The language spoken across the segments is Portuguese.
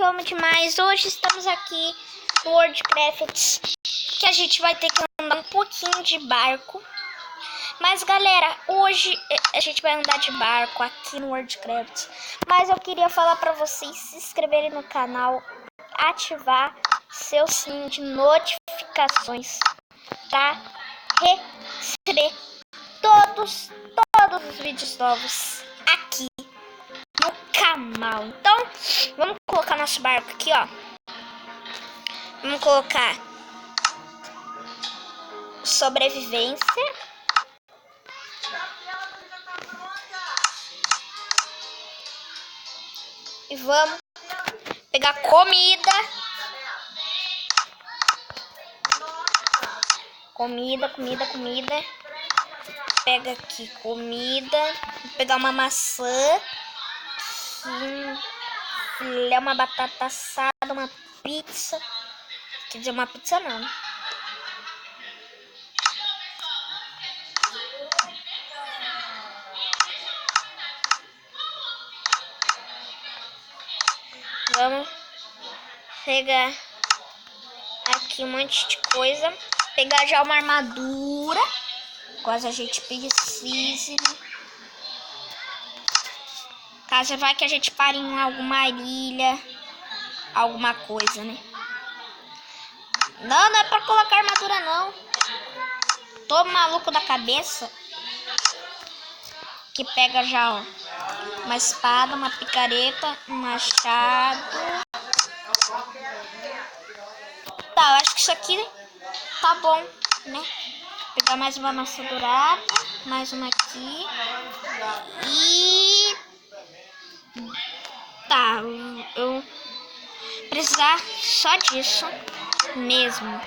reclamo demais. Hoje estamos aqui no Worldcraft, que a gente vai ter que andar um pouquinho de barco. Mas galera, hoje a gente vai andar de barco aqui no Worldcraft. Mas eu queria falar para vocês se inscreverem no canal, ativar seu sininho de notificações para receber todos os vídeos novos aqui no canal. Então, vamos colocar nosso barco aqui, ó. Vamos colocar sobrevivência. E vamos pegar comida. Comida. Pega aqui comida. Vou pegar uma maçã. Filé, uma batata assada, uma pizza. Quer dizer, uma pizza não. Vamos pegar aqui um monte de coisa. Pegar já uma armadura, caso a gente precise. Caso vai que a gente pare em alguma ilha, alguma coisa, né? Não é pra colocar armadura, não. Tô maluco da cabeça. Que pega já, ó, uma espada, uma picareta, um machado. Tá, eu acho que isso aqui tá bom, né? Vou pegar mais uma maçã dourada, mais uma aqui. E tá, eu precisar só disso mesmo.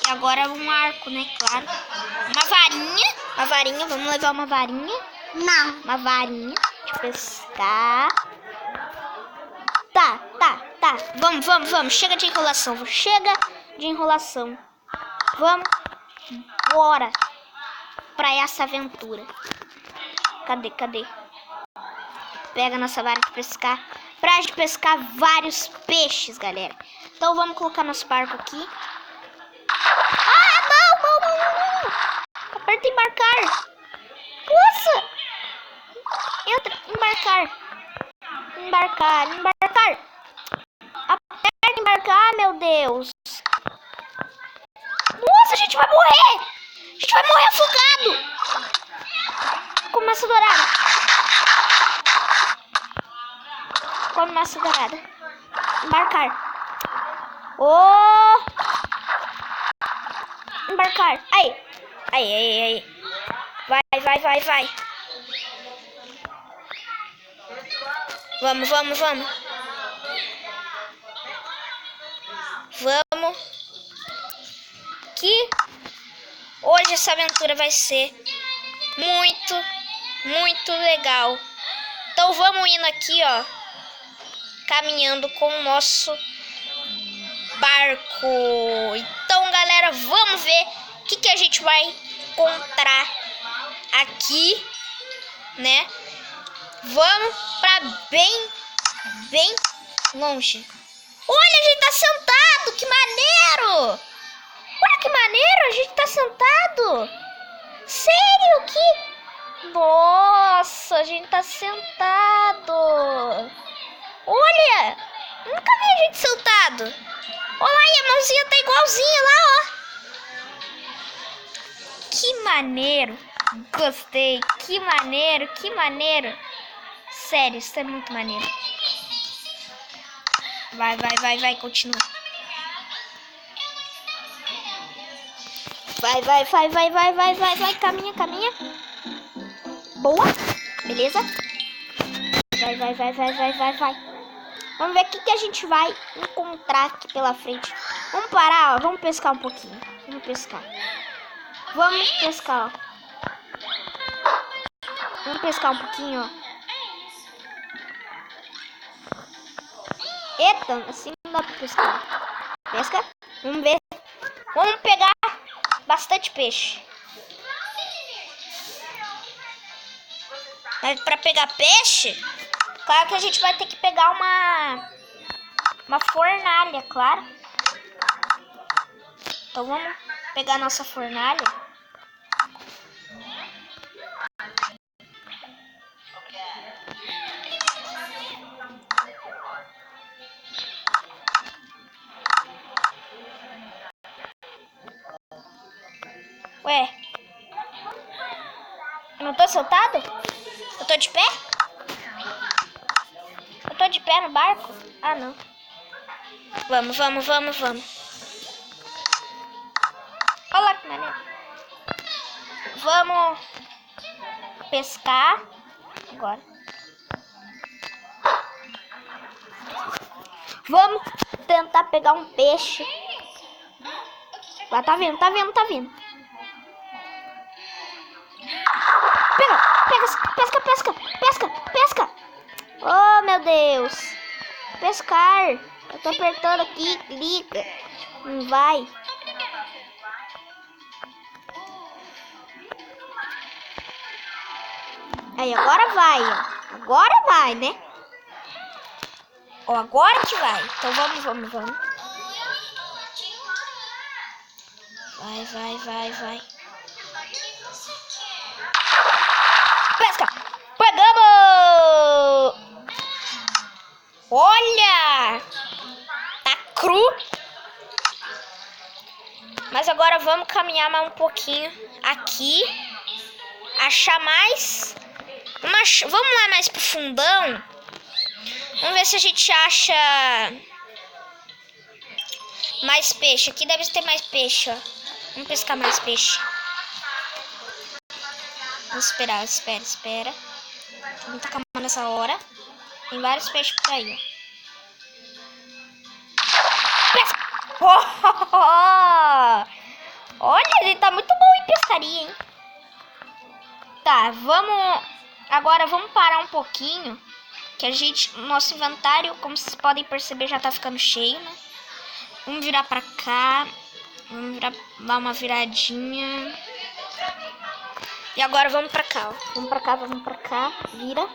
E agora um arco, né? Claro. Uma varinha, vamos levar uma varinha. Não, uma varinha de pescar. Tá. Vamos. Chega de enrolação. Vamos, bora pra essa aventura. Cadê? Pega nossa vara de pescar. Pra gente pescar vários peixes, galera. Então vamos colocar nosso barco aqui. Ah, não. Aperta embarcar. Nossa. Entra, embarcar. Aperta embarcar, meu Deus. Nossa, a gente vai morrer. Afogado. Com maçã dourada. Embarcar. Embarcar. Aí. Vai. Vamos. Que hoje essa aventura vai ser muito legal. Então vamos indo aqui, ó, caminhando com o nosso barco. Então, galera, vamos ver o que a gente vai encontrar aqui, né? Vamos pra bem longe. Olha, a gente tá sentado, que maneiro! Olha que maneiro, a gente tá sentado. Sério, que... Nossa, a gente tá sentado. Olha, nunca vi a gente sentado. Olha lá, e a mãozinha tá igualzinha lá, ó. Que maneiro. Gostei, que maneiro. Sério, isso é muito maneiro. Vai, continua. Vai, caminha. Boa, beleza? Vai. Vamos ver o que a gente vai encontrar aqui pela frente. Vamos parar, ó, vamos pescar um pouquinho. Vamos pescar, ó. Vamos pescar um pouquinho, ó. Eita, assim não dá pra pescar. Pesca, vamos ver. Vamos pegar bastante peixe. Mas pra pegar peixe, claro que a gente vai ter que pegar uma fornalha, claro. Então vamos pegar a nossa fornalha. Ué, eu não tô soltado? Eu tô de pé? Eu tô de pé no barco? Ah, não. Vamos. Olha lá que maneiro. Vamos pescar agora. Vamos tentar pegar um peixe. Lá, tá vindo. Pesca. Oh, meu Deus. Pescar. Eu tô apertando aqui, clica. Não vai. Aí, agora vai, ó. Agora vai, né? Ó, agora que vai. Então vamos. Vai. Pesca! Pegamos! Olha! Tá cru. Mas agora vamos caminhar mais um pouquinho aqui. Achar mais. Vamos lá mais pro fundão. Vamos ver se a gente acha mais peixe. Aqui deve ter mais peixe, ó. Vamos pescar mais peixe. Vamos esperar, espera. Muita calma nessa hora. Tem vários peixes por aí, ó. Pesca! Olha, ele tá muito bom em pescaria, hein? Tá, agora vamos parar um pouquinho. Que nosso inventário, como vocês podem perceber, já tá ficando cheio, né? Vamos virar pra cá. Dar uma viradinha. E agora vamos pra cá, ó. Vamos pra cá. Vira.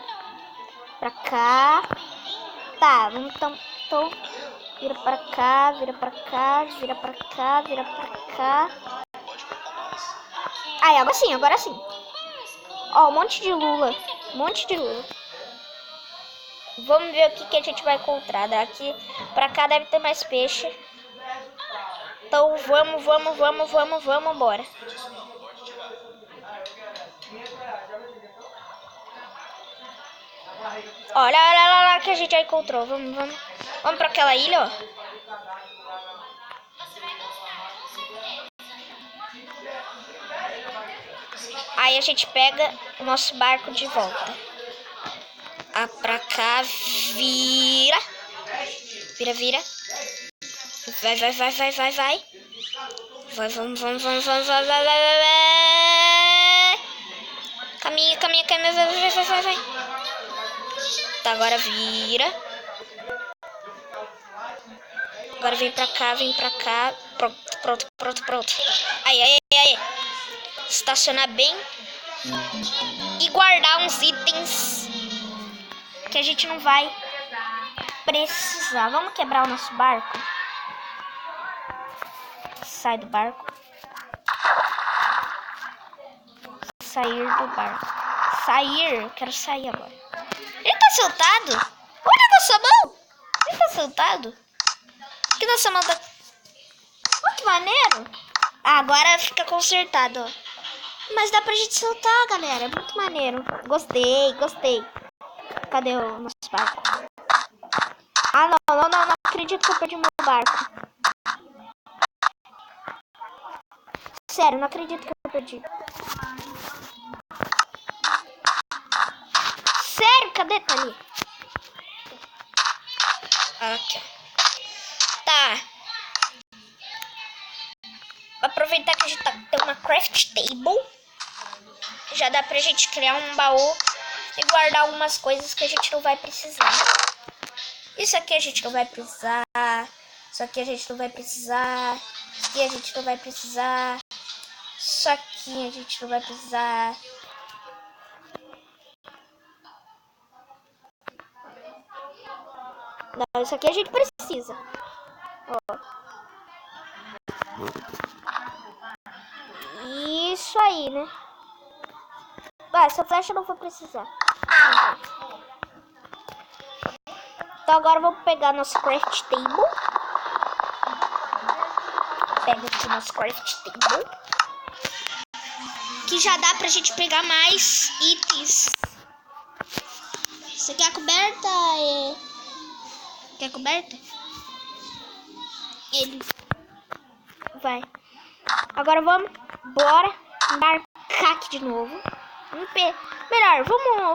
Pra cá. Tá, vamos então. Vira pra cá. Aí, agora sim. Ó, um monte de lula. Vamos ver o que a gente vai encontrar. Daqui pra cá deve ter mais peixe. Então vamos, bora. Olha lá que a gente já encontrou. Vamos pra aquela ilha, ó. Aí a gente pega o nosso barco de volta. Pra cá, vira. Vira. Vai. Vamos. Caminha, vai. Tá, agora vira. Agora vem pra cá. Pronto. Aí. Estacionar bem. E guardar uns itens que a gente não vai precisar. Vamos quebrar o nosso barco. Sai do barco. Sair do barco. Eu quero sair agora. Ele tá soltado? Olha a nossa mão. Ele tá soltado? Que nossa mão tá... Oh, que maneiro. Agora fica consertado, ó. Mas dá pra gente soltar, galera. É muito maneiro. Gostei. Cadê o nosso barco? Ah, não acredito que eu perdi meu barco. Sério, não acredito que eu perdi. Sério, cadê? Tá ali. Aqui. Tá. Vou aproveitar que a gente tem uma craft table. Já dá pra gente criar um baú e guardar algumas coisas que a gente não vai precisar. Isso aqui a gente não vai precisar. Isso aqui a gente não vai precisar. Isso aqui a gente não vai precisar. Isso aqui a gente não vai precisar. Não, isso aqui a gente precisa. Ó. Isso aí, né? Ah, essa flecha eu não vou precisar. Então agora vamos pegar nosso craft table. Pega aqui nosso craft table. Que já dá pra gente pegar mais itens. Você quer a coberta? Quer coberta? Ele vai. Agora bora embarcar aqui de novo. Melhor,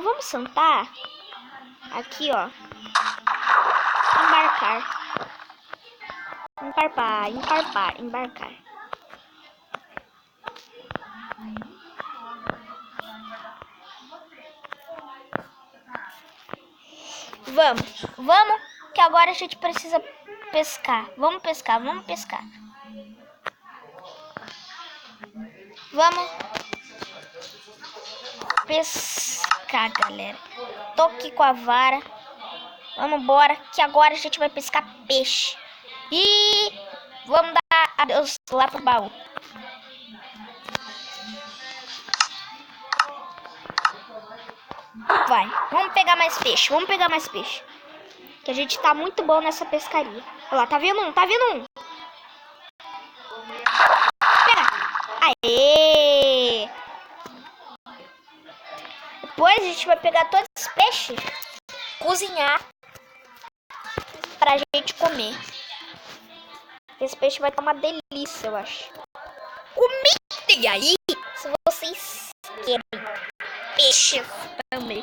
vamos sentar aqui, ó. Embarcar. Vamos, que agora a gente precisa pescar. Vamos pescar. Vamos pescar, galera. Tô aqui com a vara. Vamos embora, que agora a gente vai pescar peixe. E vamos dar adeus lá pro baú. Vai, vamos pegar mais peixe. Que a gente tá muito bom nessa pescaria. Olha lá, tá vendo um? Pega! Aê! Depois a gente vai pegar todos os peixes, cozinhar pra gente comer. Esse peixe vai estar uma delícia, eu acho. Comentem aí se vocês querem peixe também.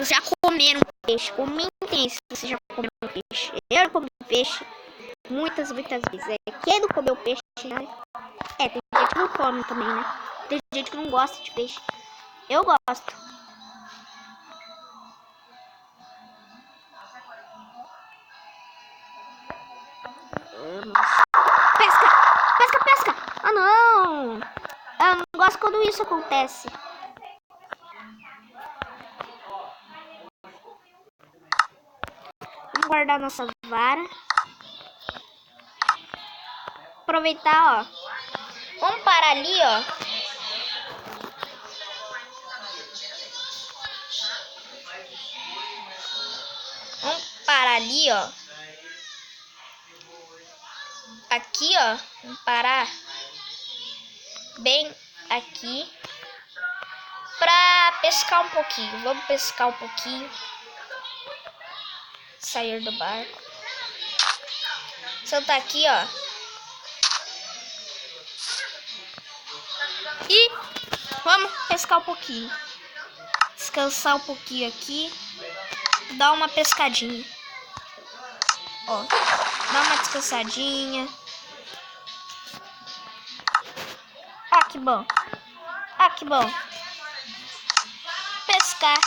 Já comeram peixe? Comentem se vocês já comeram peixe. Eu já comi peixe muitas vezes. Quem não comeu peixe, né? Tem gente que não come também, né? Tem gente que não gosta de peixe. Eu gosto. Pesca! Ah, não! Eu não gosto quando isso acontece. Vamos guardar nossa vara. Aproveitar, ó. Vamos parar ali, ó. Aqui, ó. Vamos parar bem aqui pra pescar um pouquinho. Vamos pescar um pouquinho. Sair do barco. Sentar aqui, ó. E vamos pescar um pouquinho. Descansar um pouquinho aqui. Dar uma pescadinha. Ó. Dá uma descansadinha. Ah, que bom. Pescar.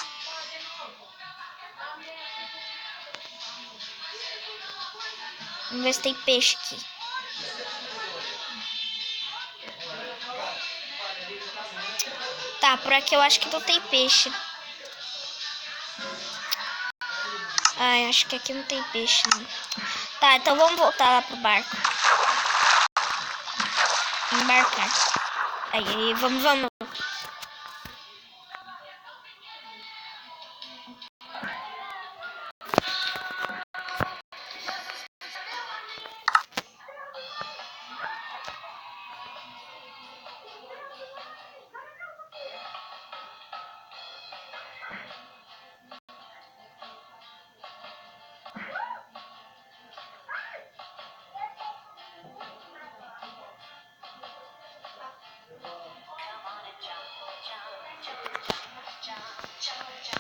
Vamos ver se tem peixe aqui. Tá, por aqui eu acho que não tem peixe. Ai, acho que aqui não tem peixe, não. Tá, então vamos voltar lá pro barco. Embarcar. Aí, vamos.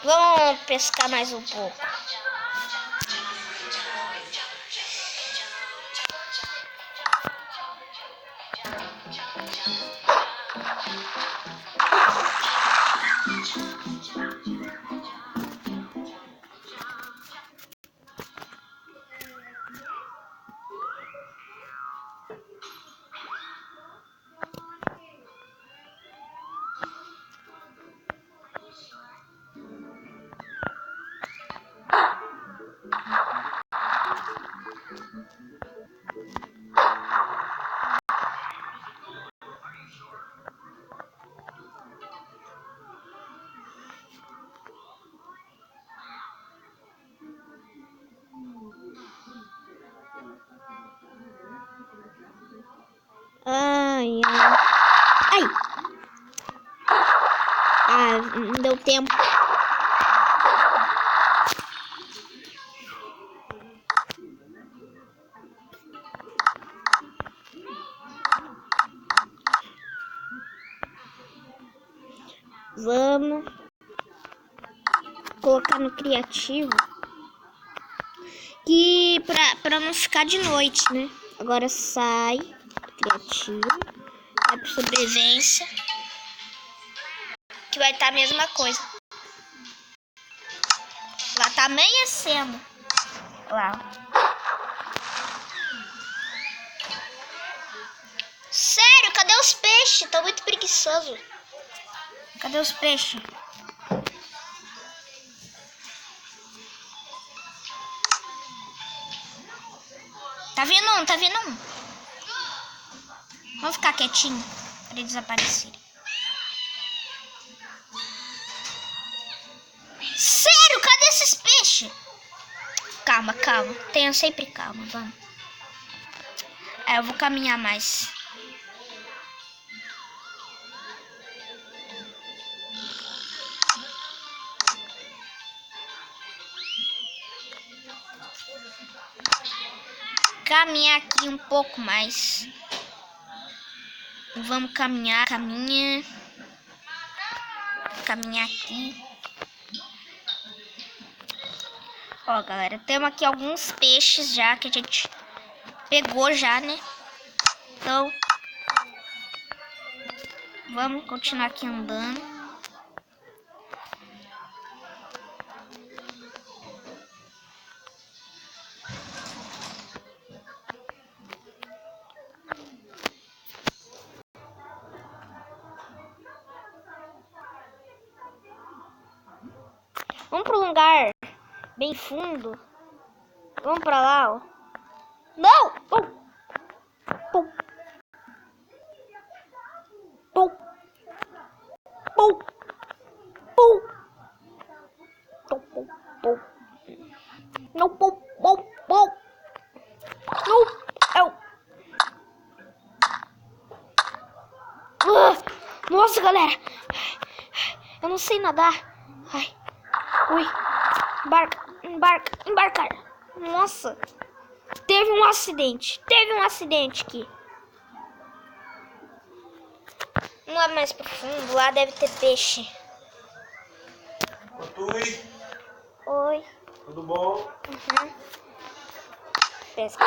Vamos pescar mais um pouco. Ai! Ah, não deu tempo. Vamos colocar no criativo. Que pra não ficar de noite, né? Agora sai do criativo. Vai pro sobrevivência. Que vai estar a mesma coisa. Lá tá amanhecendo. Lá. Sério, cadê os peixes? Tô muito preguiçoso. Cadê os peixes? Tá vindo um, tá vindo um. Vamos ficar quietinho pra eles desaparecerem. Sério, cadê esses peixes? Calma, calma. Tenha sempre calma, vamos. Eu vou caminhar mais. Caminhar aqui um pouco mais. Vamos caminhar, caminha. Caminhar aqui. Ó, galera, temos aqui alguns peixes já que a gente pegou já, né? Então, vamos continuar aqui andando. Vamos para um lugar bem fundo. Vamos para lá, ó. Não! Pum! Pum! Pum! Pum! Pum! Pum! Pum! Pum! Não! Pum! Pum! Pum! Não! Nossa, galera! Eu não sei nadar. Ai. Ui. Embarca, embarca, embarcar. Nossa. Teve um acidente. Teve um acidente aqui. Não é mais profundo. Lá deve ter peixe. Oi. Oi. Tudo bom? Uhum. Pesca.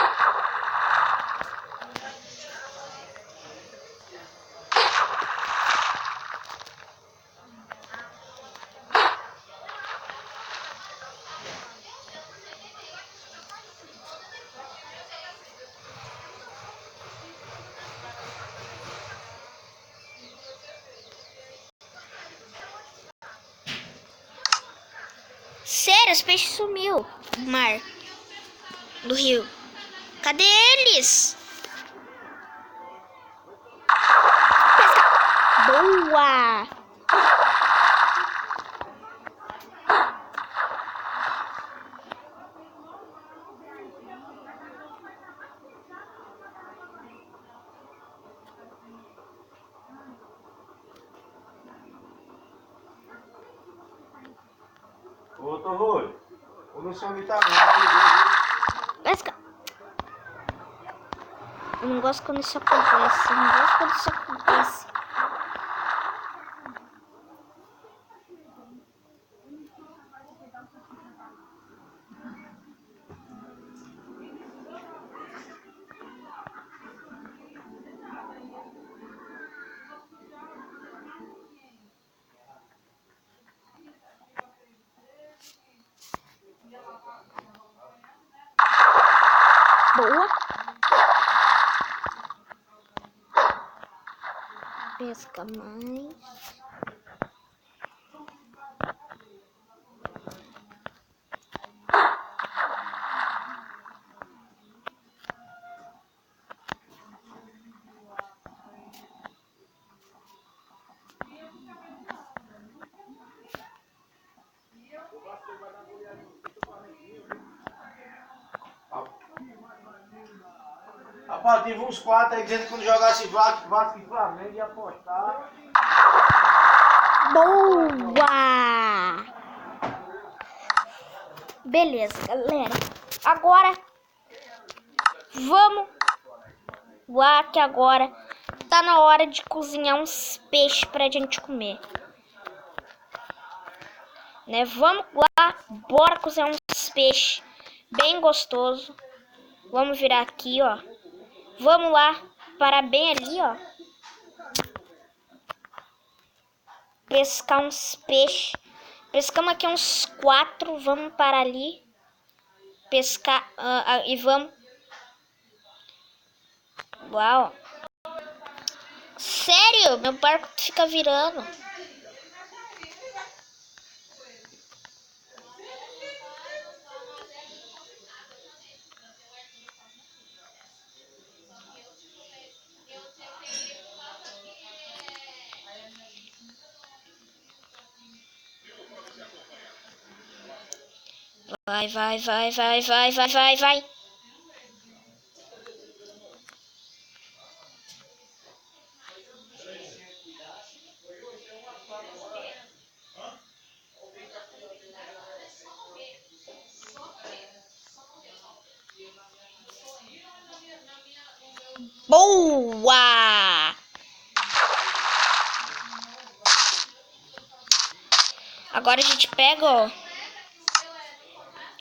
Sério, os peixes sumiu do mar, do rio. Cadê eles? Pesca. Boa! Ô, Torrolho, eu não sei onde tá não. Pesca. Eu não gosto quando isso acontece. Eu não gosto quando isso acontece. Boa. Pesca mais. Rapaz, tive uns 4 aí dizendo que quando jogasse Vasco e Flamengo ia apostar. Boa! Beleza, galera. Agora vamos lá que agora tá na hora de cozinhar uns peixes pra gente comer. Né? Vamos lá, bora cozinhar uns peixes bem gostoso. Vamos virar aqui, ó. Vamos lá, parar bem ali, ó. Pescar uns peixes. Pescamos aqui uns 4. Vamos parar ali. Pescar e vamos. Uau. Sério? Meu barco fica virando. Vai, vai, vai, vai, vai, vai, vai, vai. Boa! Agora a gente pega, ó,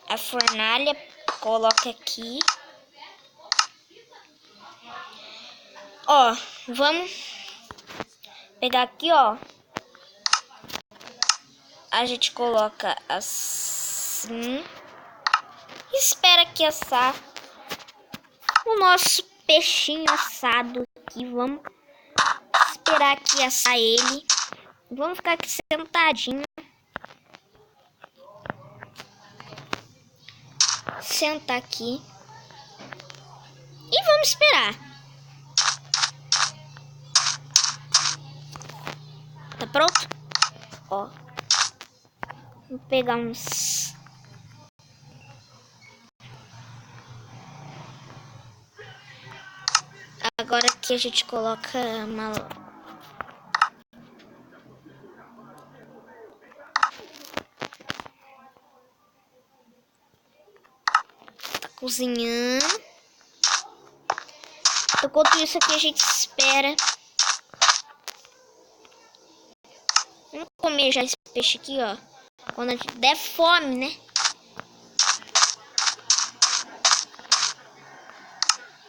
a fornalha, coloca aqui. Ó, vamos pegar aqui, ó. A gente coloca assim. Espera aqui assar o nosso peixinho assado aqui. Vamos esperar aqui assar ele. Vamos ficar aqui sentadinho. Sentar aqui. E vamos esperar. Tá pronto? Ó. Vou pegar uns... Agora aqui a gente coloca uma... Tá cozinhando. Enquanto isso aqui a gente espera. Vamos comer já esse peixe aqui, ó. Quando a gente der fome, né?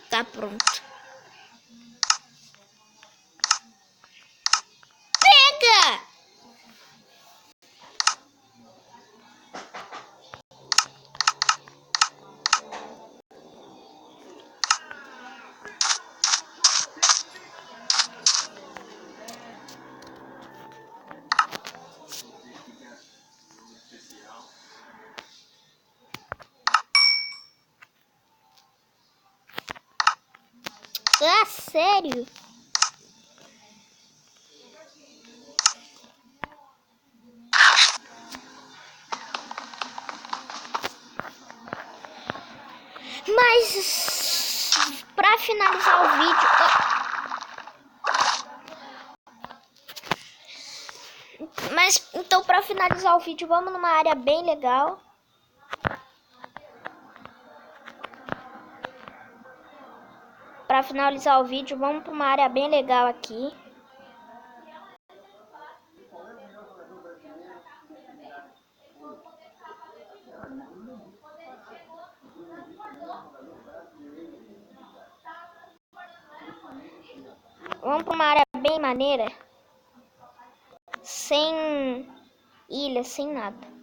Tá pronto. Pega! Ah, sério? Mas pra finalizar o vídeo, então pra finalizar o vídeo, vamos numa área bem legal. Pra finalizar o vídeo, vamos pra uma área bem legal aqui. Vamos pra uma área bem maneira. Sem ilha, sem nada.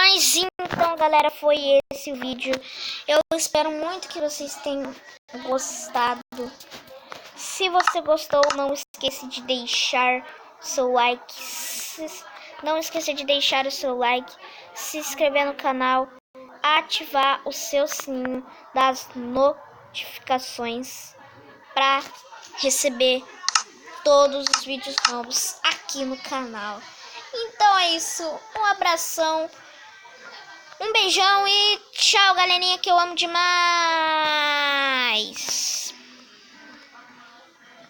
Mas então, galera, foi esse o vídeo. Eu espero muito que vocês tenham gostado. Se você gostou, não esqueça de deixar o seu like. Não esqueça de deixar o seu like, se inscrever no canal, ativar o seu sininho das notificações para receber todos os vídeos novos aqui no canal. Então é isso, um abração, um beijão e tchau, galerinha, que eu amo demais.